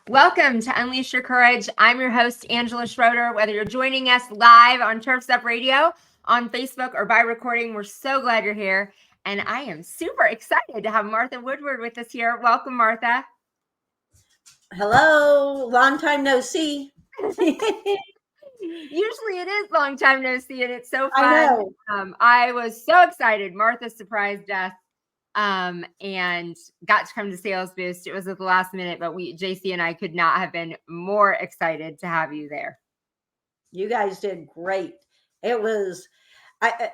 Welcome to Unleash Your Courage. I'm your host, Angela Schroeder. Whether you're joining us live on Turfs Up Radio, on Facebook, or by recording, we're so glad you're here. And I am super excited to have Martha Woodward with us here. Welcome, Martha. Hello, long time no see. Usually it is long time no see, and it's so fun. I know. I was so excited. Martha surprised us and got to come to Sales Boost. It was at the last minute, but JC and I could not have been more excited to have you there. You guys did great. It was, I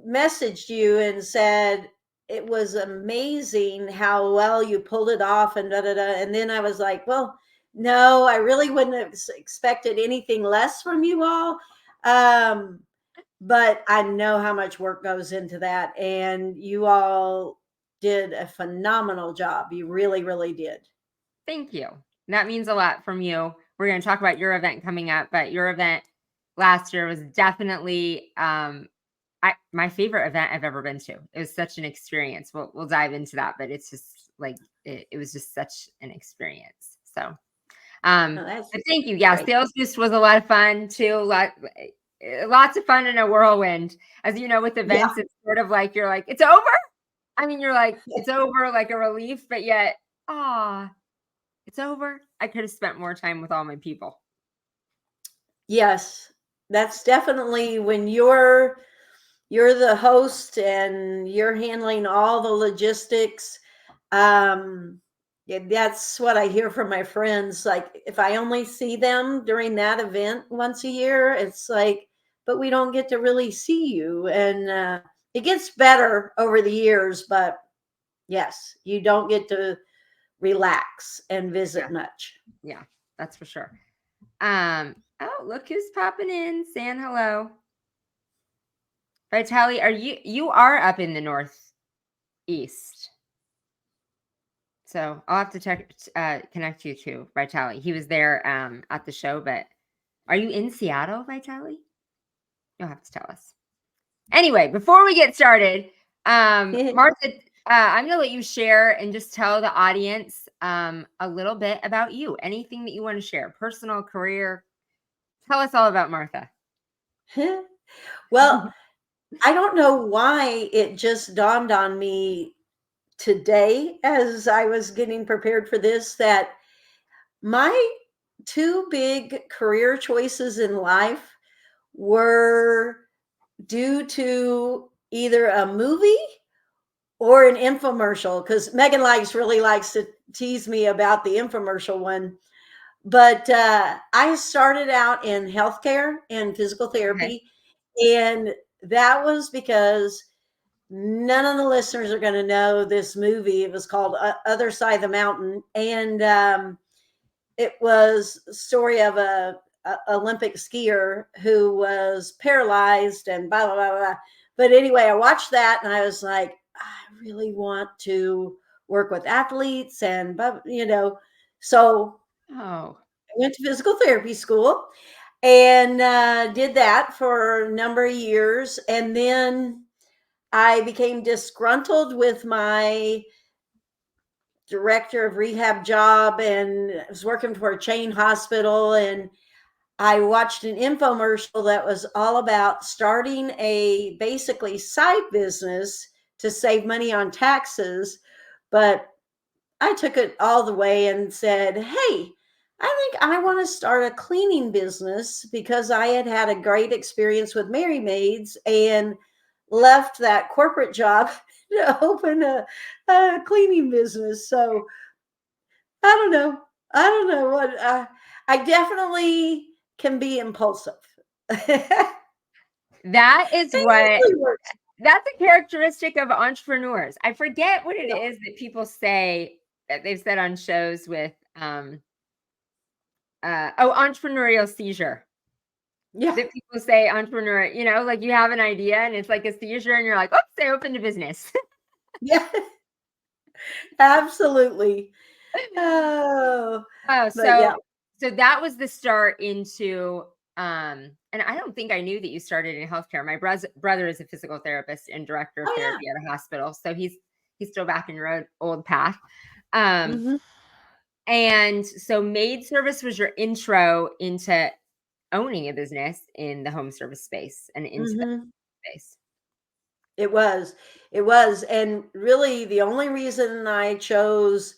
messaged you and said it was amazing how well you pulled it off and And then I was like, well, no, I really wouldn't have expected anything less from you all. But I know how much work goes into that. And you all did a phenomenal job. You really, really did. Thank you. That means a lot from you. We're going to talk about your event coming up, but your event last year was definitely my favorite event I've ever been to. It was such an experience. We'll dive into that, but it's just like it was just such an experience. So but thank you. Yeah, great. Sales Boost was a lot of fun too. Lots of fun in a whirlwind. As you know, with events, It's sort of like you're like, it's over. I mean, you're like, it's over, like a relief, but yet, it's over. I could have spent more time with all my people. Yes, that's definitely when you're the host and you're handling all the logistics. That's what I hear from my friends. Like, if I only see them during that event once a year, it's like, but we don't get to really see you. And it gets better over the years, but yes, you don't get to relax and visit much. Yeah, that's for sure. Oh, look who's popping in, saying hello. Vitaly, you are up in the northeast. So I'll have to connect you to Vitaly. He was there at the show, but are you in Seattle, Vitaly? You'll have to tell us. Anyway, before we get started, Martha, I'm going to let you share and just tell the audience a little bit about you. Anything that you want to share, personal, career. Tell us all about Martha. Well, I don't know why it just dawned on me today as I was getting prepared for this that my two big career choices in life were due to either a movie or an infomercial, because Megan really likes to tease me about the infomercial one. But I started out in healthcare and physical therapy, and that was because none of the listeners are going to know this movie. It was called Other Side of the Mountain, and it was a story of a Olympic skier who was paralyzed and blah, blah, blah, blah. But anyway, I watched that and I was like, I really want to work with athletes and, so I went to physical therapy school and did that for a number of years. And then I became disgruntled with my director of rehab job and I was working for a chain hospital, and I watched an infomercial that was all about starting a basically side business to save money on taxes. But I took it all the way and said, hey, I think I want to start a cleaning business because I had a great experience with Mary Maids and left that corporate job to open a cleaning business. So I don't know what I definitely can be impulsive. That is what that's a characteristic of entrepreneurs. I forget what it is that people say that they've said on shows with entrepreneurial seizure. Yeah. That people say entrepreneur, like you have an idea and it's like a seizure and you're like, oops, I opened a business. Yeah. Absolutely. So that was the start into and I don't think I knew that you started in healthcare. My brother is a physical therapist and director of therapy at a hospital. So he's still back in your old path. And so maid service was your intro into owning a business in the home service space and into that Mhm. space. It was. It was. And really, the only reason I chose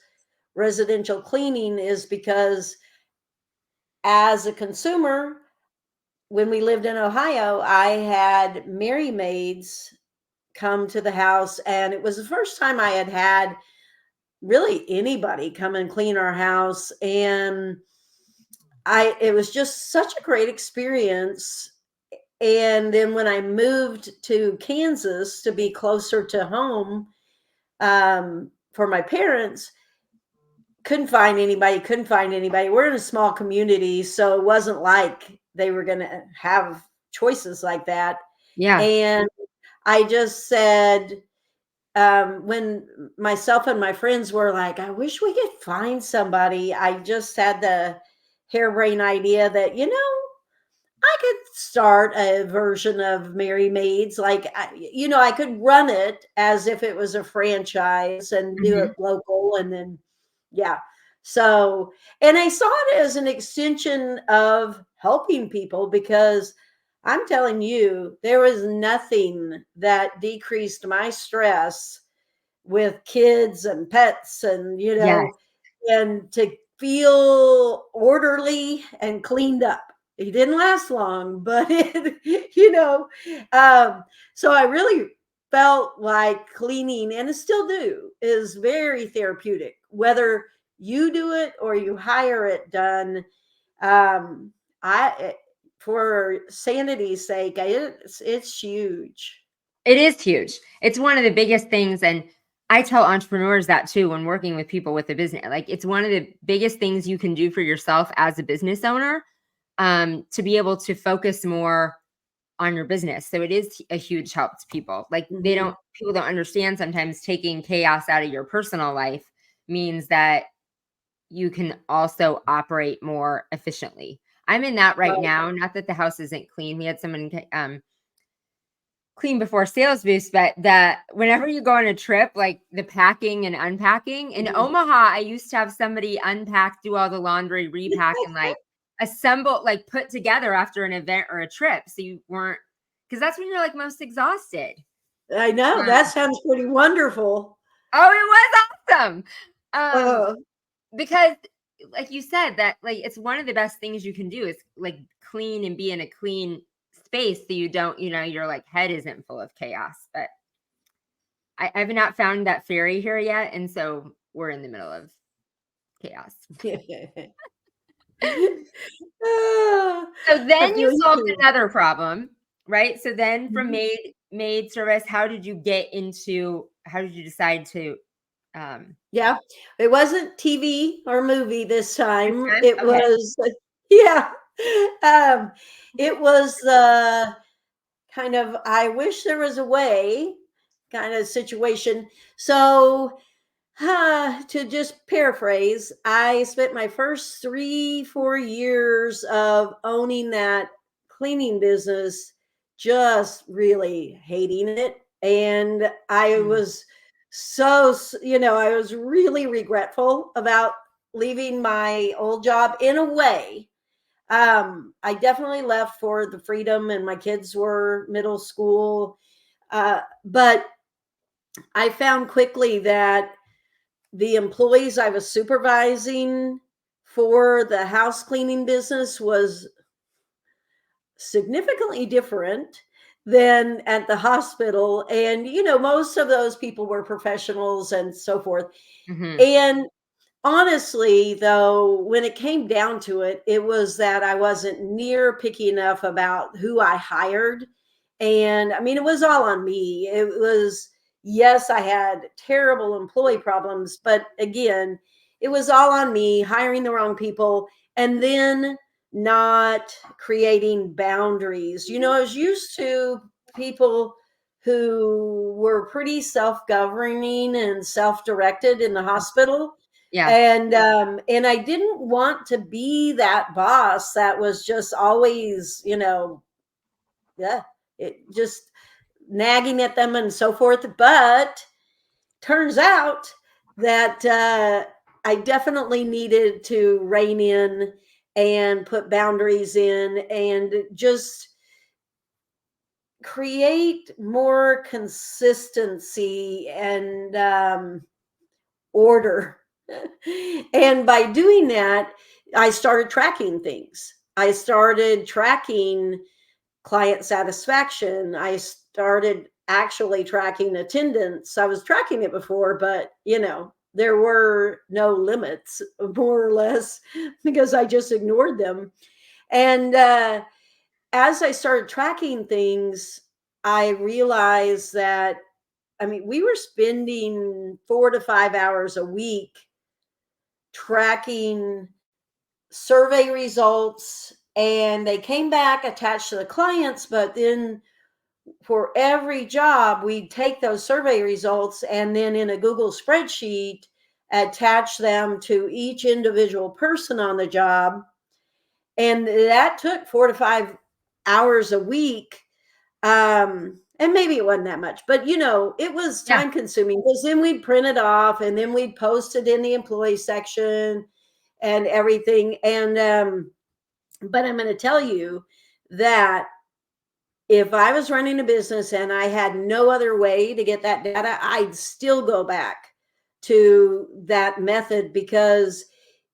residential cleaning is because as a consumer, when we lived in Ohio, I had Mary maids come to the house, and it was the first time I had had really anybody come and clean our house. And it was just such a great experience. And then when I moved to Kansas to be closer to home, for my parents, couldn't find anybody. We're in a small community, so it wasn't like they were going to have choices like that. Yeah. And I just said, when myself and my friends were like, I wish we could find somebody, I just had the harebrained idea that, I could start a version of Mary Maids. Like, I could run it as if it was a franchise and do it Mhm. local. And then, yeah. So, and I saw it as an extension of helping people, because I'm telling you, there was nothing that decreased my stress with kids and pets, and Yes. and to feel orderly and cleaned up. It didn't last long, but um, so I really felt like cleaning, and I still do, is very therapeutic, whether you do it or you hire it done. um I For sanity's sake, it's huge. It is huge. It's one of the biggest things, and I tell entrepreneurs that too when working with people with a business. Like, it's one of the biggest things you can do for yourself as a business owner, to be able to focus more on your business. So it is a huge help to people. Like, Mhm. people don't understand sometimes taking chaos out of your personal life means that you can also operate more efficiently. I'm in that right Right. now. Not that the house isn't clean. We had someone clean before sales boost, but that whenever you go on a trip, like the packing and unpacking in Mhm. Omaha, I used to have somebody unpack, do all the laundry, repack, and like assemble, like put together after an event or a trip. So you weren't, because that's when you're like most exhausted. I know, that sounds pretty wonderful. Oh, it was awesome. Um, Uh, because like you said, that like it's one of the best things you can do is like clean and be in a clean space so you don't, your like head isn't full of chaos. But I've not found that fairy here yet, and so we're in the middle of chaos. ah, So I then you feel you solved too. another problem, right? So then from Mhm. maid service, how did you decide to um Yeah, it wasn't TV or movie this this time. time? It Okay. was, yeah, um, it was kind of, I wish there was a way kind of situation. So, to just paraphrase, I spent my first 3, 4 years of owning that cleaning business just really hating it. And I Mm, was I was really regretful about leaving my old job in a way. I definitely left for the freedom, and my kids were middle school. But I found quickly that the employees I was supervising for the house cleaning business was significantly different than at the hospital. And, most of those people were professionals and so forth. mhm. And honestly, though, when it came down to it, it was that I wasn't near picky enough about who I hired. And I mean, it was all on me. It was, yes, I had terrible employee problems, but again, it was all on me hiring the wrong people and then not creating boundaries. I was used to people who were pretty self governing and self directed in the hospital, Yeah. and I didn't want to be that boss that was just always, yeah, it just nagging at them and so forth. But turns out that I definitely needed to rein in and put boundaries in and just create more consistency and order. And by doing that, I started tracking things. I started tracking client satisfaction. I started actually tracking attendance. I was tracking it before, but there were no limits, more or less, because I just ignored them. And as I started tracking things, I realized that, I mean, we were spending 4 to 5 hours a week tracking survey results, and they came back attached to the clients, but then for every job, we'd take those survey results and then in a Google spreadsheet, attach them to each individual person on the job. And that took 4 to 5 hours a week. And maybe it wasn't that much, but it was Yeah. time consuming because then we'd print it off and then we'd post it in the employee section and everything. And, but I'm going to tell you that if I was running a business and I had no other way to get that data, I'd still go back to that method because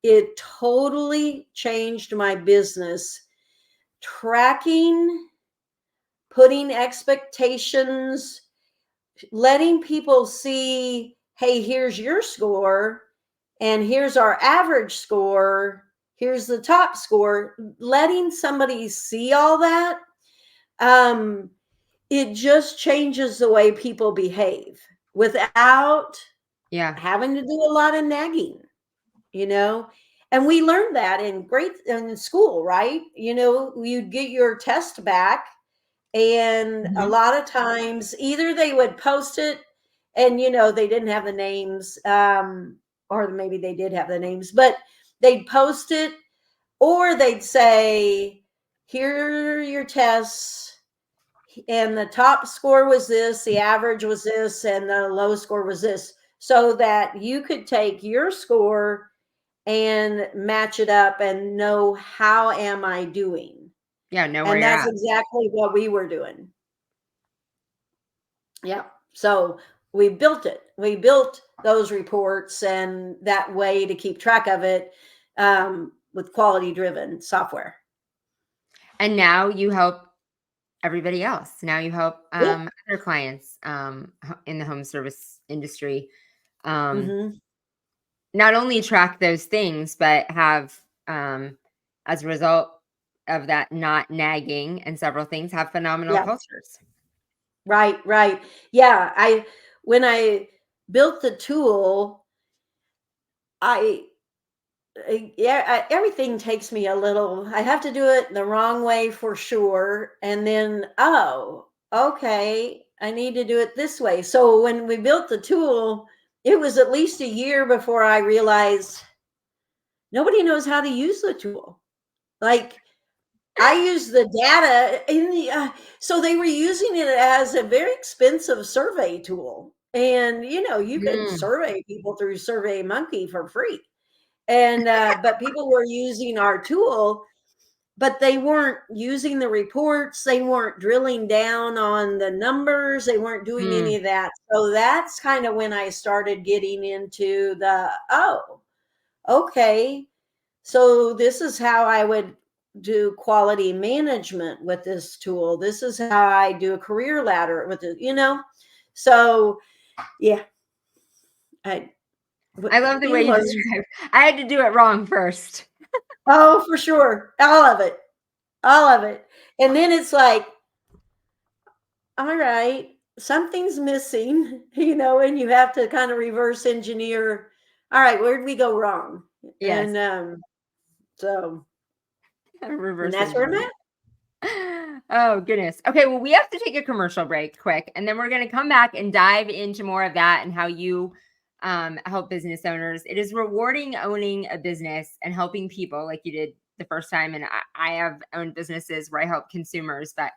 it totally changed my business. Tracking, putting expectations, letting people see, hey, here's your score, and here's our average score, here's the top score, letting somebody see all that. It just changes the way people behave without Yeah. having to do a lot of nagging, you know. And we learned that in school, right? You'd get your test back, and a Mhm. lot of times either they would post it and they didn't have the names, or maybe they did have the names, but they'd post it, or they'd say, here are your tests, and the top score was this, the average was this, and the low score was this, so that you could take your score and match it up and know, how am I doing? Yeah. Know where And you're that's at. exactly what we were doing. Yeah. So we built it. We built those reports and that way to keep track of it, with quality driven software. And now you help everybody else. Now you help Yeah. other clients in the home service industry. Um, Hmm. Not only track those things, but have, as a result of that, not nagging and several things, have phenomenal Yeah. cultures. Right. Right. Yeah. When I built the tool, I, yeah, everything takes me a little, I have to do it the wrong way for sure. And then, oh, okay, I need to do it this way. So when we built the tool, it was at least a year before I realized nobody knows how to use the tool. Like, I use the data in the, so they were using it as a very expensive survey tool. And, you could Mm, survey people through Survey Monkey for free. And, but people were using our tool, but they weren't using the reports. They weren't drilling down on the numbers. They weren't doing mm. any of that. So that's kind of when I started getting into oh, okay. So this is how I would do quality management with this tool. This is how I do a career ladder with it. So yeah, I, I love the way you you learn. describe. I had to do it wrong first. Oh, for sure. All of it. All of it. And then it's like, all right, something's missing, and you have to kind of reverse engineer. All right, where did we go wrong? Yes, And so, and reverse that's where I'm engineer. at. Oh, goodness. Okay, well, we have to take a commercial break quick, and then we're going to come back and dive into more of that and how you help business owners. It is rewarding owning a business and helping people like you did the first time. And I have owned businesses where I help consumers, but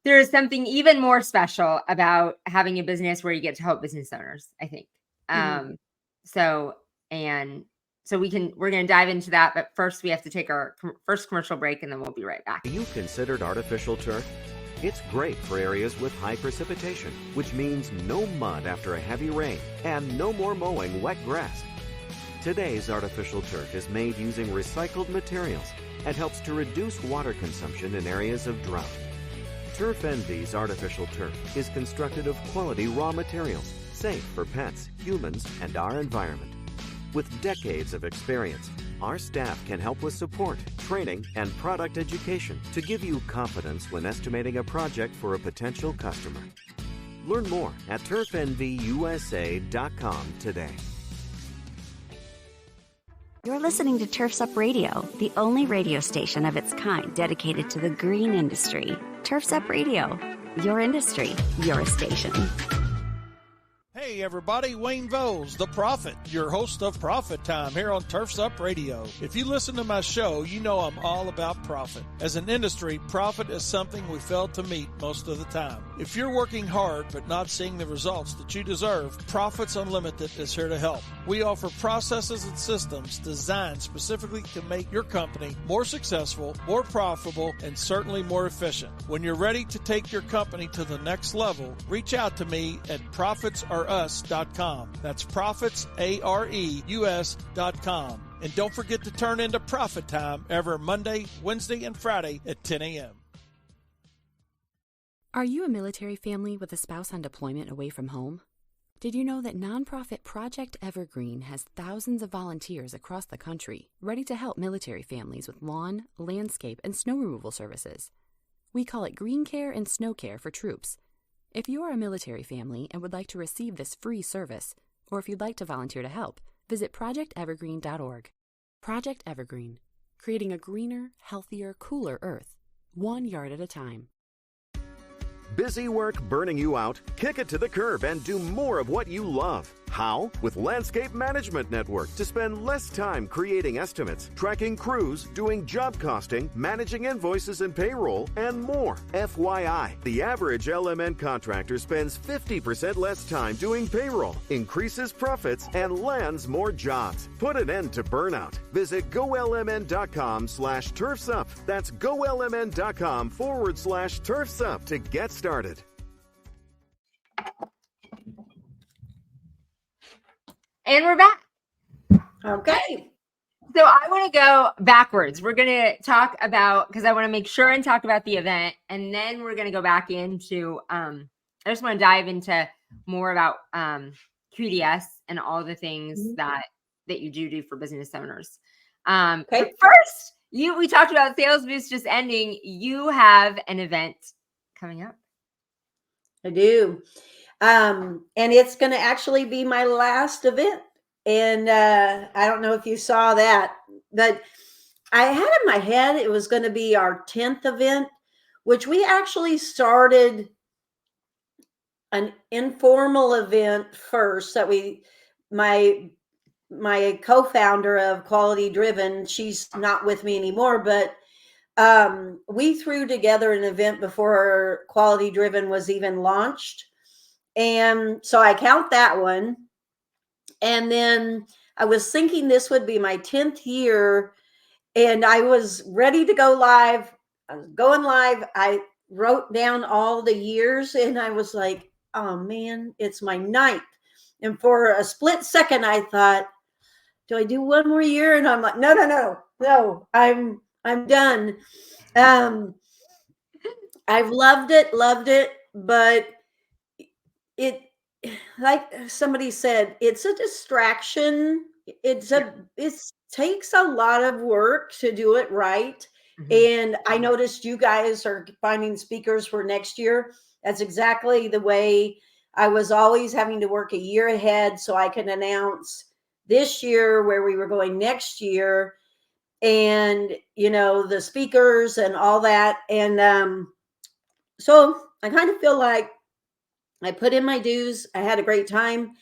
there is something even more special about having a business where you get to help business owners, I think. Mhm. Um, so And so we're going to dive into that. But first, we have to take our first commercial break, and then we'll be right back. Have you considered artificial turf? It's great for areas with high precipitation, which means no mud after a heavy rain and no more mowing wet grass. Today's artificial turf is made using recycled materials and helps to reduce water consumption in areas of drought. Turf Envy's artificial turf is constructed of quality raw materials, safe for pets, humans, and our environment. With decades of experience, our staff can help with support, training, and product education to give you confidence when estimating a project for a potential customer. Learn more at turfenvyusa.com today. You're listening to Turf's Up Radio, the only radio station of its kind dedicated to the green industry. Turf's Up Radio, your industry, your station. Hey everybody, Wayne Voles, the Prophet, your host of Profit Time here on Turf's Up Radio. If you listen to my show, you know I'm all about profit. As an industry, profit is something we fail to meet most of the time. If you're working hard but not seeing the results that you deserve, Profits Unlimited is here to help. We offer processes and systems designed specifically to make your company more successful, more profitable, and certainly more efficient. When you're ready to take your company to the next level, reach out to me at profitsareus.com. That's profitsareus.com. And don't forget to turn into Profit Time every Monday, Wednesday, and Friday at 10 a.m. Are you a military family with a spouse on deployment away from home? Did you know that nonprofit Project Evergreen has thousands of volunteers across the country ready to help military families with lawn, landscape, and snow removal services? We call it Green Care and Snow Care for troops. If you are a military family and would like to receive this free service, or if you'd like to volunteer to help, visit projectevergreen.org. Project Evergreen, creating a greener, healthier, cooler Earth, 1 yard at a time. Busy work burning you out? Kick it to the curb and do more of what you love. How? With Landscape Management Network to spend less time creating estimates, tracking crews, doing job costing, managing invoices and payroll, and more. FYI, the average LMN contractor spends 50% less time doing payroll, increases profits, and lands more jobs. Put an end to burnout. Visit golmn.com/turfsup. That's golmn.com/turfsup to get started. And we're back. Okay. So I want to go backwards. We're going to talk about, because I want to make sure and talk about the event, and then we're going to go back into, I just want to dive into more about QDS and all the things that you do for business owners. Okay. But first, we talked about Sales Boost just ending. You have an event coming up. I do. And it's going to actually be my last event. And I don't know if you saw that, but I had in my head it was going to be our 10th event, which we actually started an informal event first that my co-founder of Quality Driven, she's not with me anymore, but we threw together an event before Quality Driven was even launched. And so I count that one. And then I was thinking this would be my 10th year, and I was ready to go live. I was going live. I wrote down all the years, and I was like, oh man, it's my 9th. And for a split second, I thought, do I do one more year? And I'm like, no, I'm done. I've loved it, but it, like somebody said, it's a distraction. It takes a lot of work to do it right. And I noticed you guys are finding speakers for next year. That's exactly the way I was always having to work a year ahead so I can announce this year where we were going next year, and the speakers and all that. And so I kind of feel like I put in my dues. I had a great time.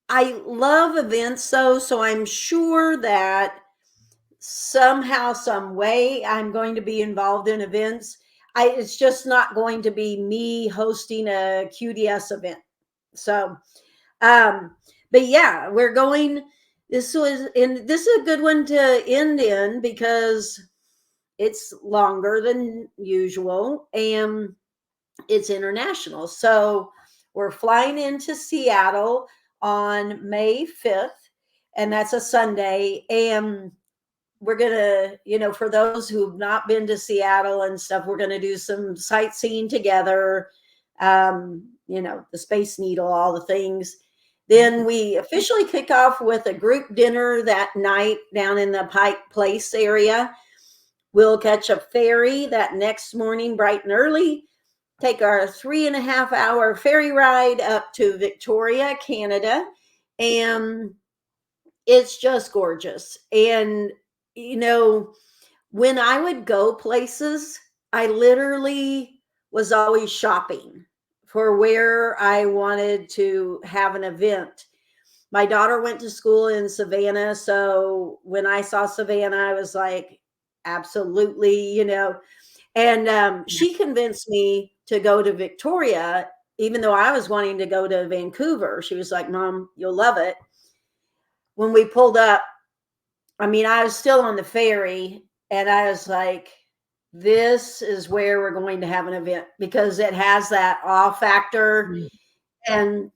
I love events though, so I'm sure that somehow, some way, I'm going to be involved in events. It's just not going to be me hosting a QDS event. So, but yeah, we're going this is a good one to end in because it's longer than usual and it's international. So we're flying into Seattle on May 5th, and that's a Sunday. And we're going to, for those who've not been to Seattle and stuff, we're going to do some sightseeing together, the Space Needle, all the things. Then we officially kick off with a group dinner that night down in the Pike Place area. We'll catch a ferry that next morning, bright and early, take our 3.5-hour ferry ride up to Victoria, Canada. And it's just gorgeous. And, when I would go places, I literally was always shopping for where I wanted to have an event. My daughter went to school in Savannah. So when I saw Savannah, I was like, absolutely, and she convinced me to go to Victoria, even though I was wanting to go to Vancouver. She was like, Mom, you'll love it. When we pulled up, I was still on the ferry, and I was like, this is where we're going to have an event because it has that awe factor. Mm-hmm. And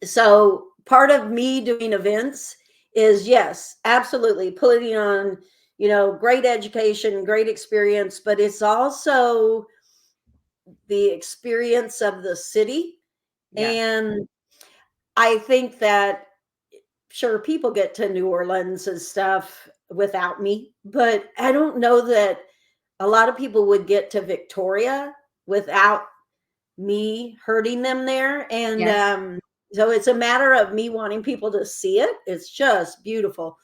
so part of me doing events is, yes, absolutely putting on, great education, great experience, but it's also the experience of the city. Yeah. And I think that, sure, people get to New Orleans and stuff without me, but I don't know that a lot of people would get to Victoria without me hurting them there. And yes. So it's a matter of me wanting people to see it. It's just beautiful.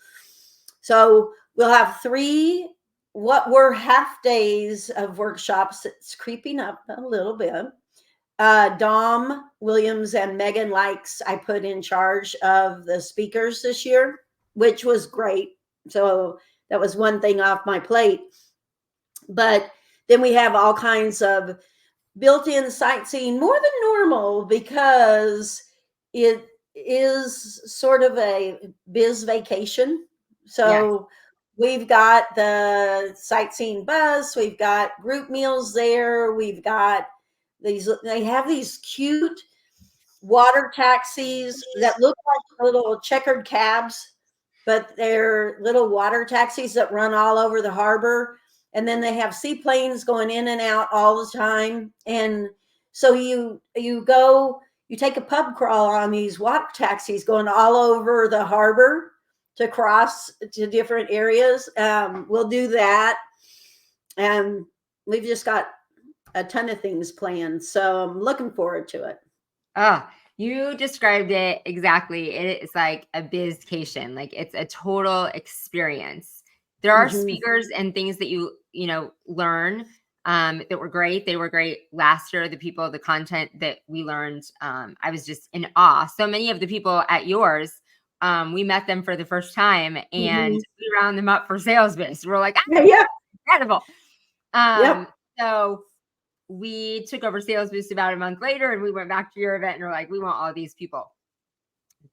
So we'll have 3 what were half days of workshops. It's creeping up a little bit. Dom Williams and Megan Likes I put in charge of the speakers this year, which was great. So that was one thing off my plate. But then we have all kinds of built-in sightseeing, more than normal, because it is sort of a biz vacation. So we've got the sightseeing bus, we've got group meals there, we've got they have these cute water taxis that look like little checkered cabs, but they're little water taxis that run all over the harbor. And then they have seaplanes going in and out all the time. And so you take a pub crawl on these water taxis going all over the harbor to cross to different areas. We'll do that. And we've just got a ton of things planned. So I'm looking forward to it. Oh, you described it exactly. It's like a bizcation. Like it's a total experience. There are speakers and things that you learn that were great. They were great last year. The content that we learned, I was just in awe. So many of the people at yours, we met them for the first time, and we round them up for sales biz. We're like, yeah, incredible. So we took over Sales Boost about a month later, and we went back to your event and we're like, we want all these people.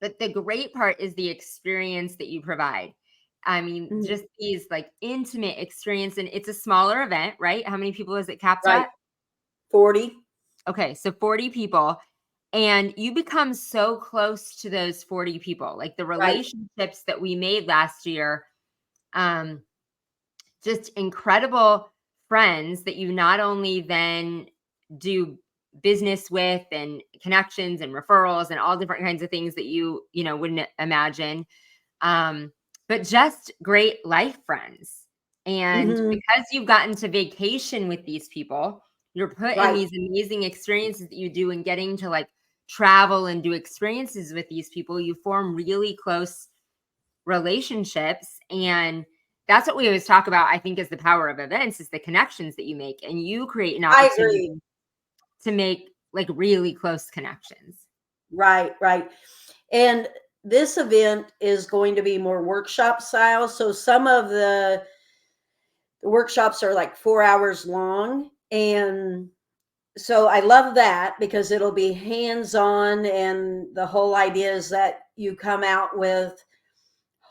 But the great part is the experience that you provide. Just these like intimate experience, and it's a smaller event, right? How many people is it capped at? 40. Okay. So 40 people, and you become so close to those 40 people, like the relationships that we made last year, just incredible friends that you not only then do business with and connections and referrals and all different kinds of things that you wouldn't imagine, but just great life friends. And because you've gotten to vacation with these people, you're put in these amazing experiences that you do, and getting to like travel and do experiences with these people, you form really close relationships. And that's what we always talk about, I think, is the power of events, is the connections that you make, and you create an opportunity to make like really close connections. Right. And this event is going to be more workshop style. So some of the workshops are like 4 hours long. And so I love that because it'll be hands-on. And the whole idea is that you come out with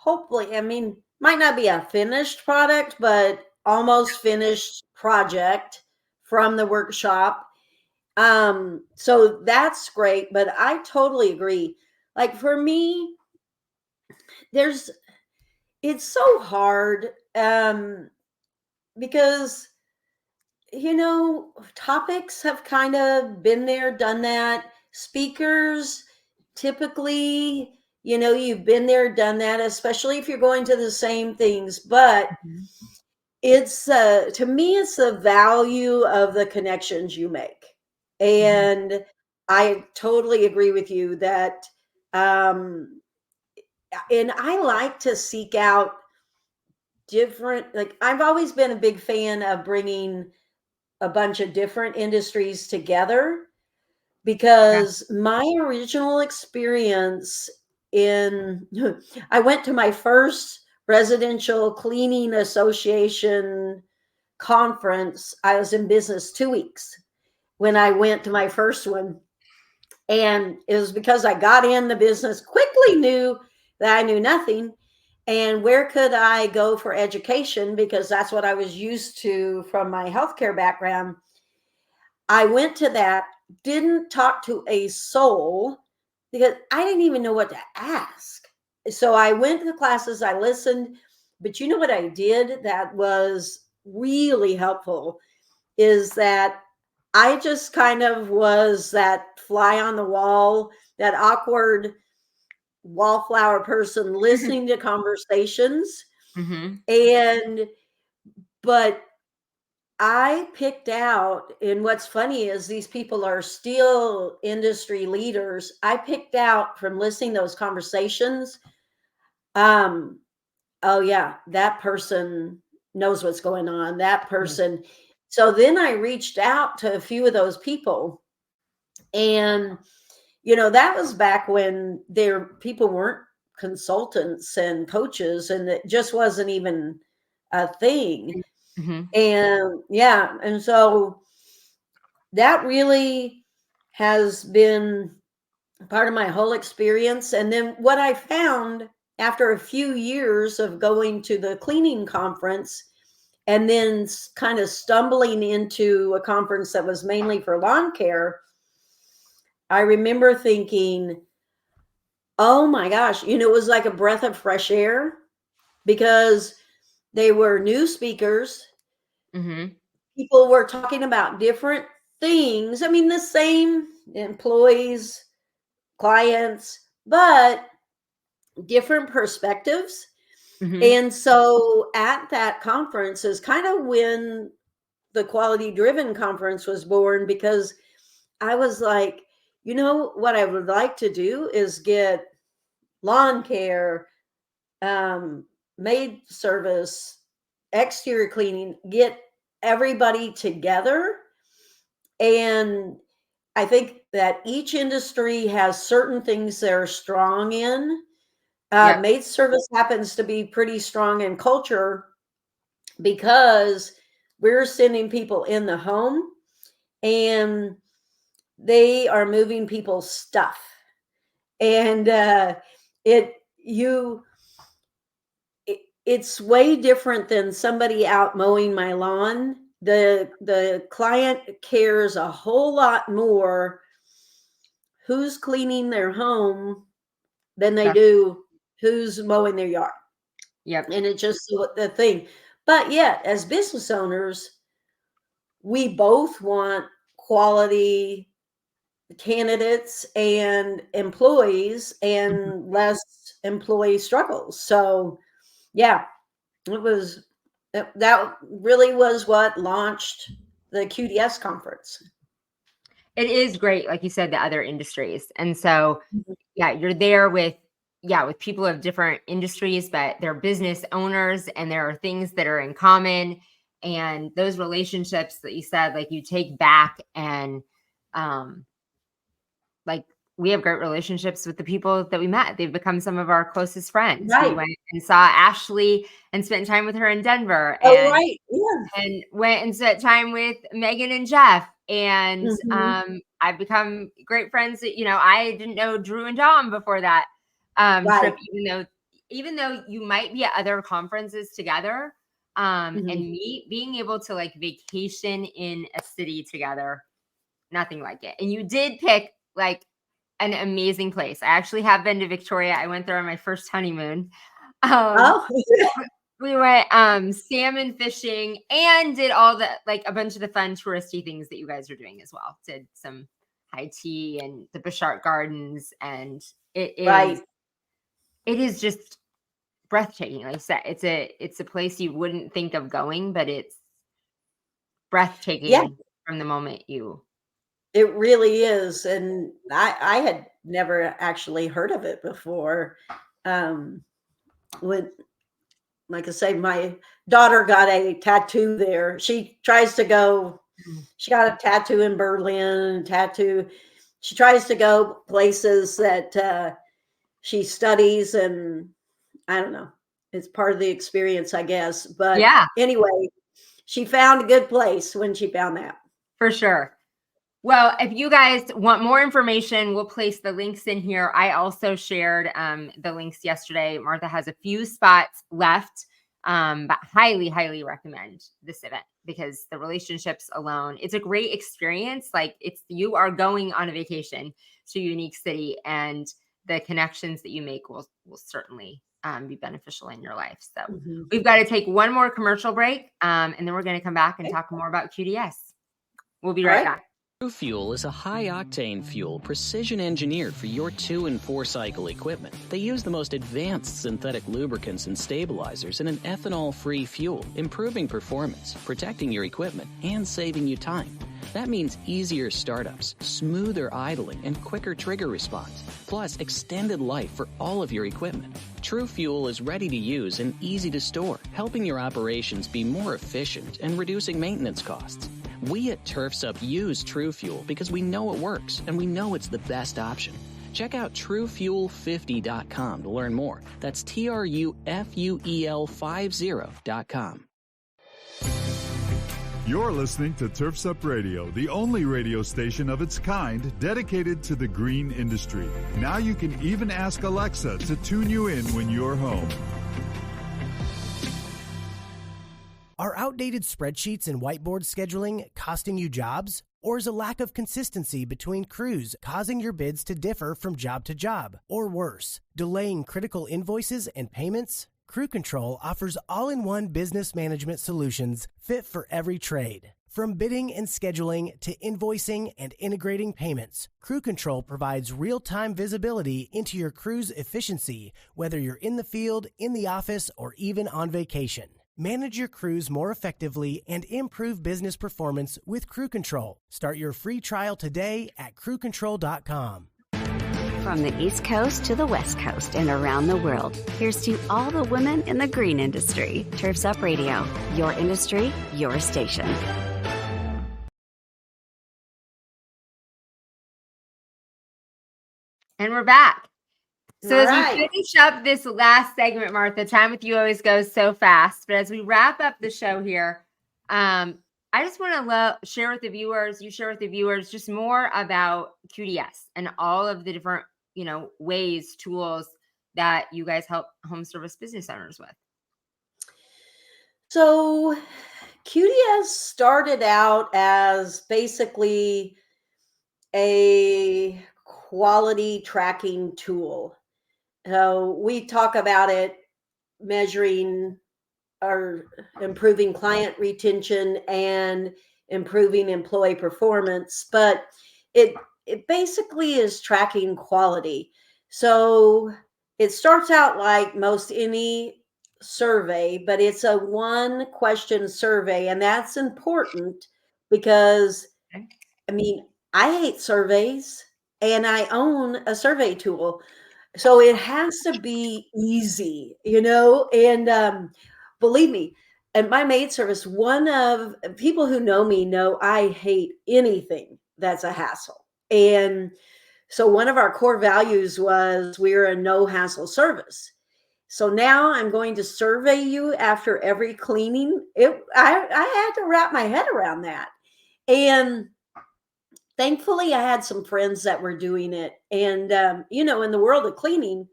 hopefully, I mean, might not be a finished product, but almost finished project from the workshop. So that's great, but I totally agree. Like for me, there's it's so hard because topics have kind of been there, done that. Speakers typically, you've been there, done that, especially if you're going to the same things. But Mhm. it's to me, it's the value of the connections you make. Mhm. And I totally agree with you that, um, and I like to seek out different, like, I've always been a big fan of bringing a bunch of different industries together Yeah. because my original experience in I went to my first residential cleaning association conference. I was in business 2 weeks when I went to my first one, and it was because I got in the business, quickly knew that I knew nothing, and where could I go for education, because that's what I was used to from my healthcare background. I went to that, didn't talk to a soul because I didn't even know what to ask. So I went to the classes, I listened, but you know what I did that was really helpful is that I just kind of was that fly on the wall, that awkward wallflower person listening to conversations. Mhm. And, but I picked out, and what's funny is these people are still industry leaders. I picked out from listening to those conversations, um, oh yeah, that person knows what's going on. That Yeah. person. So then I reached out to a few of those people, and that was back when people weren't consultants and coaches, and it just wasn't even a thing. Mhm. And yeah, and so that really has been part of my whole experience. And then what I found after a few years of going to the cleaning conference and then kind of stumbling into a conference that was mainly for lawn care, I remember thinking, oh my gosh, it was like a breath of fresh air because they were new speakers. Mhm. People were talking about different things. I mean, the same employees, clients, but different perspectives. Mhm. And so at that conference is kind of when the quality driven conference was born, because I was like, what I would like to do is get lawn care, um, maid service, exterior cleaning, get everybody together. And I think that each industry has certain things they're strong in. Yep. Maid service happens to be pretty strong in culture because we're sending people in the home and they are moving people's stuff. And it you it's way different than somebody out mowing my lawn. The client cares a whole lot more who's cleaning their home than they Yeah. do who's mowing their yard. Yep. And it's just the thing. But yet, as business owners, we both want quality candidates and employees Mhm. and less employee struggles. So, yeah, that really was what launched the QDS conference. It is great, like you said, the other industries. And so, yeah, you're there with people of different industries, but they're business owners and there are things that are in common. And those relationships that you said, like you take back and um like we have great relationships with the people that we met. They've become some of our closest friends. We Right. went and saw Ashley and spent time with her in Denver, Oh, right. Yeah. and went and spent time with Megan and Jeff. And Mhm. I've become great friends that, I didn't know Drew and Dom before that trip, Right. even though even though you might be at other conferences together, and meet, being able to like vacation in a city together, nothing like it. And you did pick like an amazing place. I actually have been to Victoria. I went there on my first honeymoon. Oh, We went salmon fishing and did all the like a bunch of the fun touristy things that you guys are doing as well. Did some high tea and the Bouchard Gardens, and right. it is just breathtaking. Like I said, it's a place you wouldn't think of going, but it's breathtaking Yeah, from the moment you. it really is. And I had never actually heard of it before. When, like I say, my daughter got a tattoo there. She tries to go, she got a tattoo in Berlin, She tries to go places that she studies, and I don't know. It's part of the experience, I guess. But Yeah, anyway, she found a good place when she found that. for sure. Well, if you guys want more information, we'll place the links in here. I also shared the links yesterday. Martha has a few spots left, but highly, highly recommend this event because the relationships alone, it's a great experience. Like you are going on a vacation to a unique city, and the connections that you make will certainly be beneficial in your life. So we've got to take one more commercial break, and then we're going to come back and talk more about QDS. We'll be right back. TrueFuel is a high-octane fuel precision-engineered for your 2- and 4-cycle equipment. They use the most advanced synthetic lubricants and stabilizers in an ethanol-free fuel, improving performance, protecting your equipment, and saving you time. That means easier startups, smoother idling, and quicker trigger response, plus extended life for all of your equipment. TrueFuel is ready to use and easy to store, helping your operations be more efficient and reducing maintenance costs. We at Turfs Up use TrueFuel because we know it works and we know it's the best option. Check out TrueFuel50.com to learn more. That's TrueFuel50.com. You're listening to Turfs Up Radio, the only radio station of its kind dedicated to the green industry. Now you can even ask Alexa to tune you in when you're home. Are outdated spreadsheets and whiteboard scheduling costing you jobs? Or is a lack of consistency between crews causing your bids to differ from job to job? Or worse, delaying critical invoices and payments? Crew Control offers all-in-one business management solutions fit for every trade. From bidding and scheduling to invoicing and integrating payments, Crew Control provides real-time visibility into your crew's efficiency, whether you're in the field, in the office, or even on vacation. Manage your crews more effectively and improve business performance with Crew Control. Start your free trial today at crewcontrol.com. From the East Coast to the West Coast and around the world, here's to all the women in the green industry. Turfs Up Radio, your industry, your station. And we're back. So All as right. we finish up this last segment, Martha, time with you always goes so fast. But as we wrap up the show here, I just want to share with the viewers, just more about QDS and all of the different, ways, tools that you guys help home service business owners with. So QDS started out as basically a quality tracking tool. So we talk about it measuring or improving client retention and improving employee performance, but it basically is tracking quality. So it starts out like most any survey, but it's a 1-question survey, and that's important because I hate surveys and I own a survey tool. So it has to be easy, and believe me, at my maid service, one of people who know me know I hate anything that's a hassle. And so one of our core values was we're a no hassle service. So now I'm going to survey you after every cleaning. I had to wrap my head around that. And thankfully, I had some friends that were doing it. And, in the world of cleaning,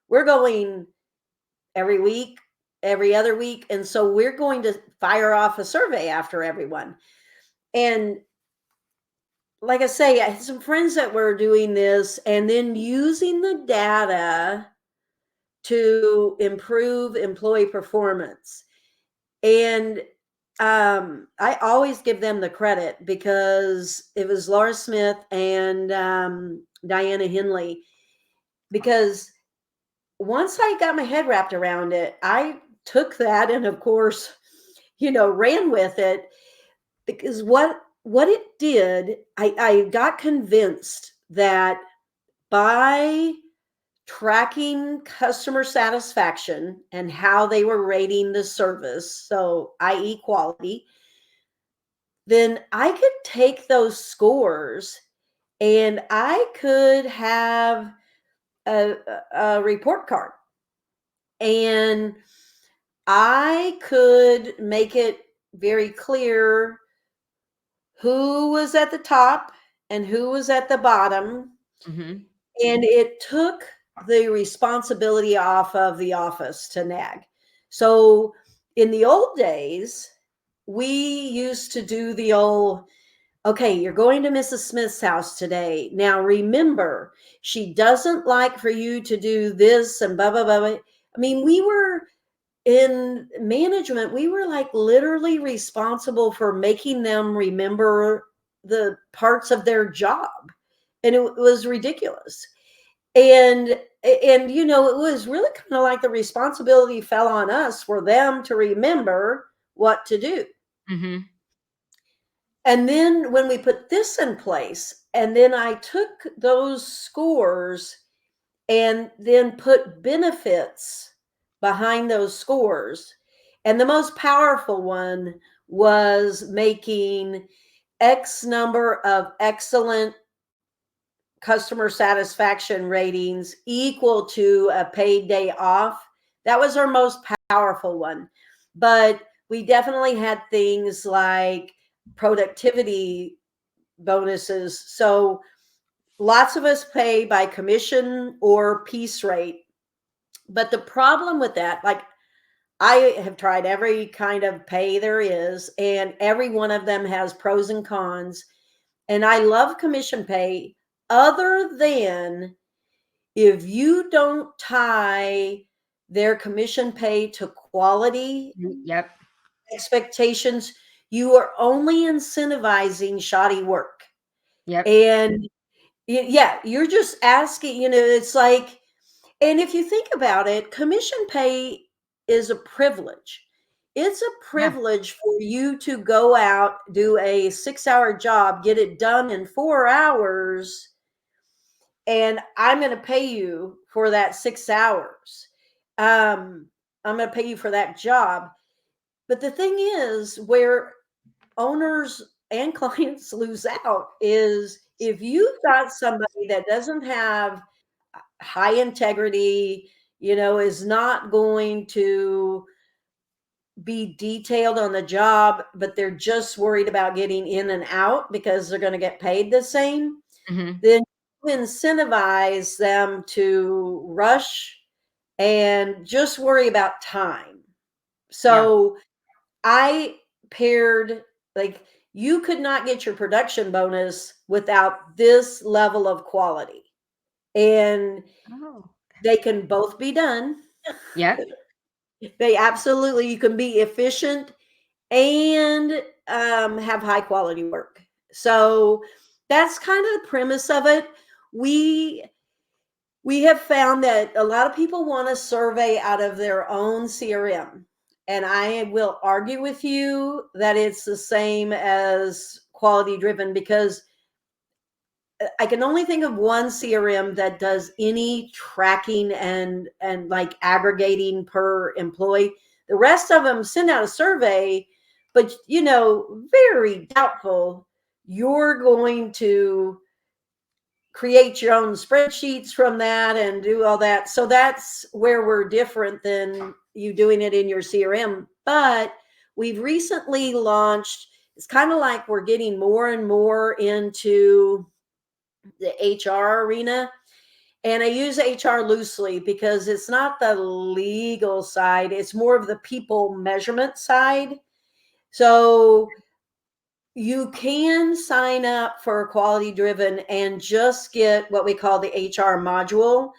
we're going every week, every other week. And so we're going to fire off a survey after everyone. And like I say, I had some friends that were doing this and then using the data to improve employee performance. And I always give them the credit because it was Laura Smith and Diana Henley. Because once I got my head wrapped around it, I took that and, of course, ran with it. Because what it did, I got convinced that by tracking customer satisfaction and how they were rating the service, so i.e. quality, then I could take those scores and I could have a report card, and I could make it very clear who was at the top and who was at the bottom. Mhm. And it took the responsibility off of the office to nag. So in the old days, we used to do the old, okay, you're going to Mrs. Smith's house today. Now remember, she doesn't like for you to do this and blah, blah, blah. I mean, we were in management, we were like literally responsible for making them remember the parts of their job. And it was ridiculous. And it was really kind of like the responsibility fell on us for them to remember what to do. Mhm. And then when we put this in place, and then I took those scores and then put benefits behind those scores. And the most powerful one was making X number of excellent customer satisfaction ratings equal to a paid day off. That was our most powerful one. But we definitely had things like productivity bonuses. So lots of us pay by commission or piece rate. But the problem with that, like, I have tried every kind of pay there is, and every one of them has pros and cons. And I love commission pay, other than if you don't tie their commission pay to quality Yep. expectations, you are only incentivizing shoddy work. Yep. And yeah, you're just asking, it's like, and if you think about it, commission pay is a privilege. It's a Yeah. privilege for you to go out, do a 6-hour job, get it done in 4 hours, and I'm going to pay you for that 6 hours. I'm going to pay you for that job. But the thing is, where owners and clients lose out is if you've got somebody that doesn't have high integrity, is not going to be detailed on the job, but they're just worried about getting in and out because they're going to get paid the same, Mhm. then you incentivize them to rush and just worry about time. So I paired, like, you could not get your production bonus without this level of quality. And Oh. they can both be done. Yep. They absolutely, you can be efficient and have high quality work. So that's kind of the premise of it. We have found that a lot of people want a survey out of their own CRM. And I will argue with you that it's the same as quality driven, because I can only think of one CRM that does any tracking and like aggregating per employee. The rest of them send out a survey, but very doubtful you're going to create your own spreadsheets from that and do all that. So that's where we're different than you doing it in your CRM. But we've recently launched, it's kind of like we're getting more and more into the HR arena. And I use HR loosely because it's not the legal side, it's more of the people measurement side. So you can sign up for quality driven and just get what we call the HR module.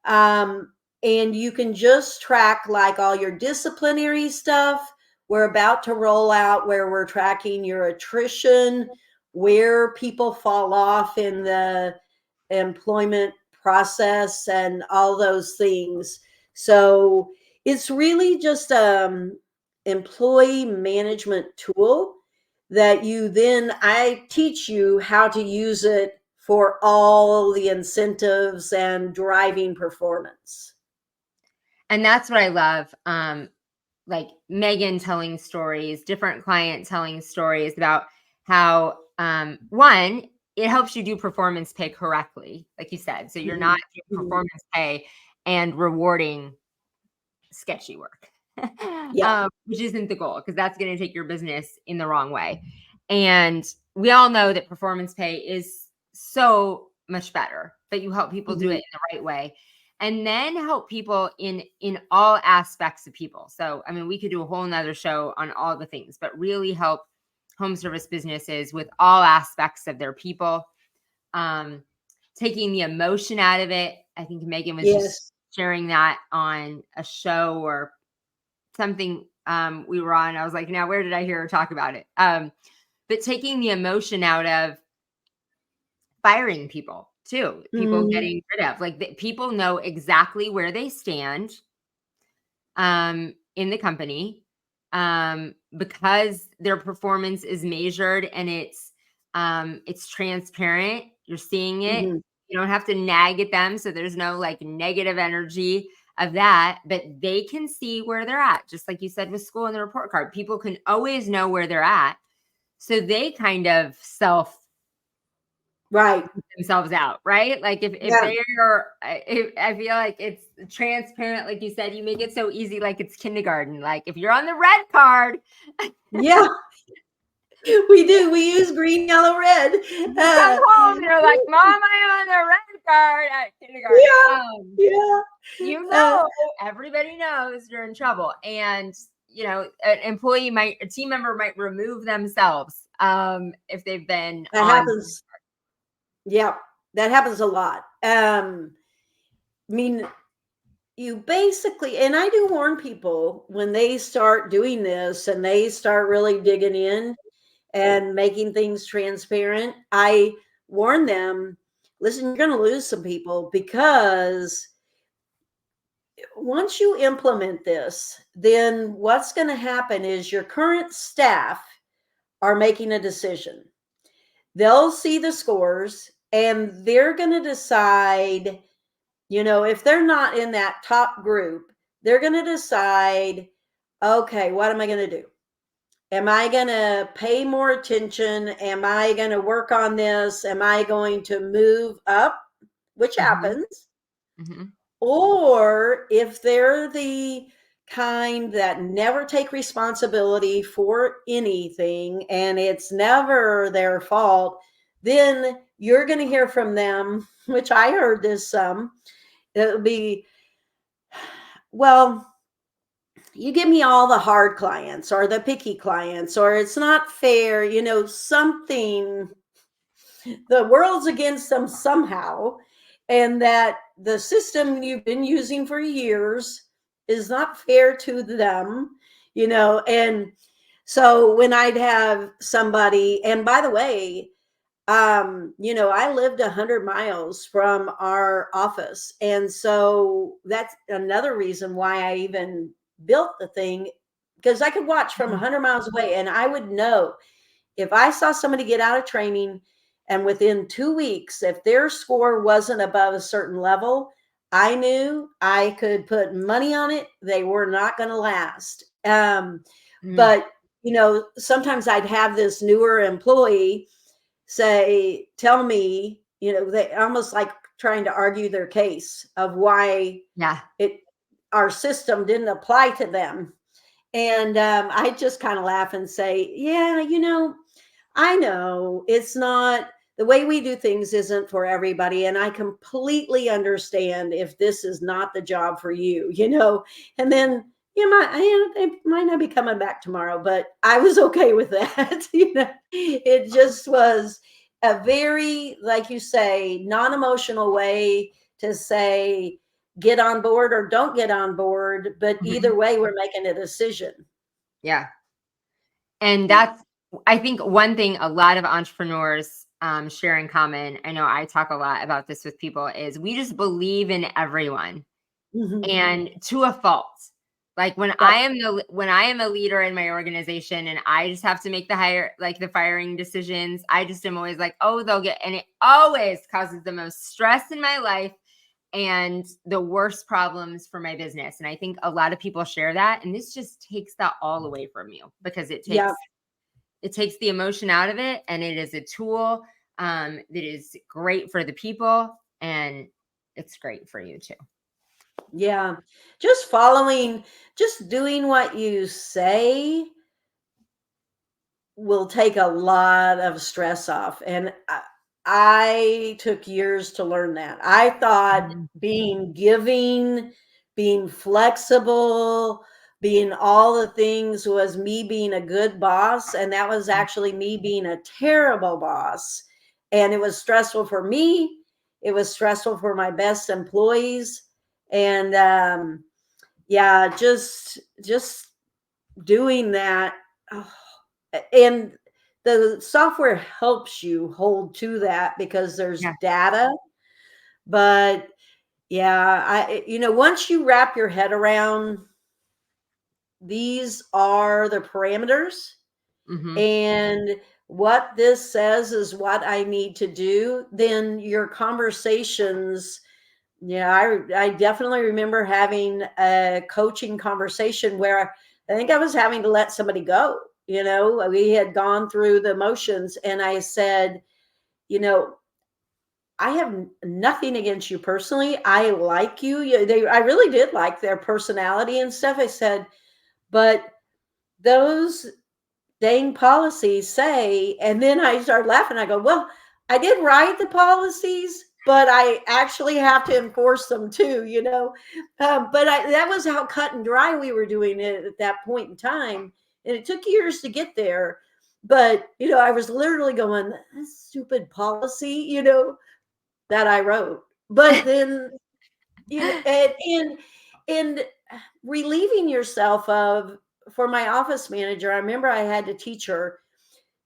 And you can just track like all your disciplinary stuff. We're about to roll out where we're tracking your attrition, where people fall off in the employment process, and all those things. So it's really just employee management tool that I teach you how to use it for all the incentives and driving performance. And that's what I love. Like Megan telling stories, different client telling stories about how, one, it helps you do performance pay correctly, like you said. So you're not doing performance pay and rewarding sketchy work, which isn't the goal, because that's going to take your business in the wrong way. And we all know that performance pay is so much better, but you help people do it in the right way. And then help people in all aspects of people. So, I mean, we could do a whole nother show on all the things, but really help home service businesses with all aspects of their people. Taking the emotion out of it. I think Megan was just sharing that on a show or something we were on. I was like, now, where did I hear her talk about it? But taking the emotion out of firing people too, people getting rid of, like, people know exactly where they stand in the company because their performance is measured and it's transparent. You're seeing it. You don't have to nag at them. So there's no like negative energy of that, but they can see where they're at. Just like you said with school and the report card, people can always know where they're at. So they kind of themselves out, right? Like if they are, I feel like it's transparent. Like you said, you make it so easy, like it's kindergarten. Like if you're on the red card. Yeah, we do. We use green, yellow, red. Come home and you're like, Mom, I'm on the red card at kindergarten. Everybody knows you're in trouble. And, you know, a team member might remove themselves if they've been that happens. Yeah, that happens a lot. I mean, you basically, and I do warn people when they start doing this and they start really digging in and making things transparent, I warn them, listen, you're going to lose some people, because once you implement this, then what's going to happen is your current staff are making a decision. They'll see the scores and they're going to decide, you know, if they're not in that top group, they're going to decide, okay, what am I going to do? Am I going to pay more attention? Am I going to work on this? Am I going to move up, which happens? Or if they're the kind that never take responsibility for anything and it's never their fault, then you're going to hear from them, which I heard this some. It'll be, well, you give me all the hard clients or the picky clients, or it's not fair, you know, something, the world's against them somehow, and that the system you've been using for years is not fair to them, you know. And so when I'd have somebody, and by the way, you know, I lived 100 miles from our office. And so that's another reason why I even built the thing, because I could watch from 100 miles away and I would know if I saw somebody get out of training and within 2 weeks, if their score wasn't above a certain level, I knew I could put money on it. They were not going to last. But, you know, sometimes I'd have this newer employee tell me, you know, they almost like trying to argue their case of why our system didn't apply to them. And I just kind of laugh and say, yeah, you know, I know it's not the way we do things isn't for everybody. And I completely understand if this is not the job for you, and then they might not be coming back tomorrow, but I was okay with that. It just was a very, like you say, non-emotional way to say, get on board or don't get on board. But either way, we're making a decision. Yeah. And that's, I think, one thing a lot of entrepreneurs share in common. I know I talk a lot about this with people, is we just believe in everyone, and to a fault. Like when I am a leader in my organization and I just have to make the firing decisions, I just am always like, oh, and it always causes the most stress in my life and the worst problems for my business. And I think a lot of people share that. And this just takes that all away from you, because it takes the emotion out of it. And it is a tool that is great for the people, and it's great for you too. Yeah. Just doing what you say will take a lot of stress off. And I took years to learn that. I thought being giving, being flexible, being all the things was me being a good boss. And that was actually me being a terrible boss. And it was stressful for me. It was stressful for my best employees. And just doing that. And the software helps you hold to that because there's data. But once you wrap your head around these are the parameters, and what this says is what I need to do, then your conversations. Yeah, I definitely remember having a coaching conversation where I think I was having to let somebody go. We had gone through the motions, and I said, I have nothing against you personally. I like you. I really did like their personality and stuff. I said, but those dang policies say, and then I started laughing. I go, well, I did write the policies, but I actually have to enforce them too, but that was how cut and dry we were doing it at that point in time. And it took years to get there. But, I was literally going, this stupid policy, that I wrote. But then, and relieving yourself for my office manager, I remember I had to teach her,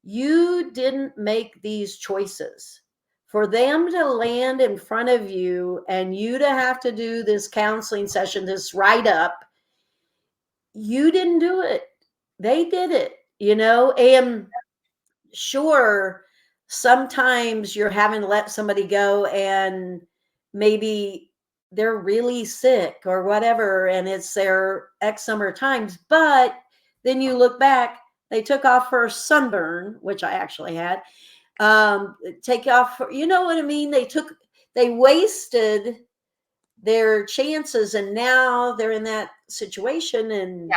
you didn't make these choices. For them to land in front of you and you to have to do this counseling session, this write-up, you didn't do it. They did it, and sure, sometimes you're having to let somebody go and maybe they're really sick or whatever, and it's their X number of times, but then you look back, they took off for a sunburn, which I actually had. Take off, you know what I mean? They wasted their chances, and now they're in that situation. And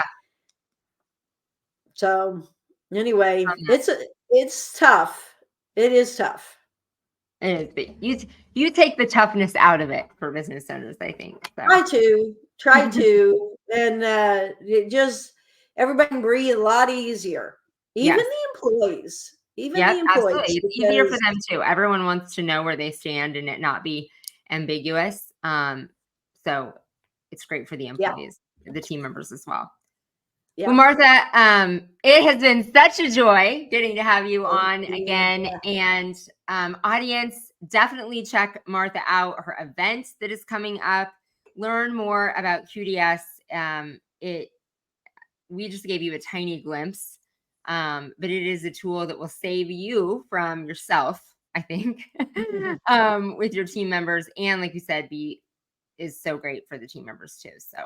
so anyway, it's tough. It is tough. It is, but you take the toughness out of it for business owners, I think. So. Try to, and it just, everybody can breathe a lot easier. Even the employees. Absolutely. It's easier for them too. Everyone wants to know where they stand and it not be ambiguous. So it's great for the employees, the team members as well. Yeah. Well, Martha, it has been such a joy getting to have you on again. And audience, definitely check Martha out, her event that is coming up. Learn more about QDS. We just gave you a tiny glimpse, but it is a tool that will save you from yourself, I think, with your team members. And like you said, is so great for the team members too. So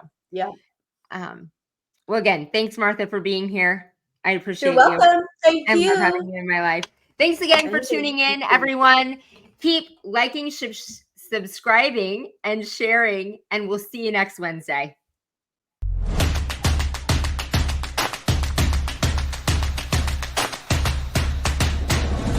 well, again, thanks, Martha, for being here. I appreciate you. You're welcome. Thank you. And for having you in my life. Thanks again for tuning in, everyone. Keep liking, subscribing, and sharing, and we'll see you next Wednesday.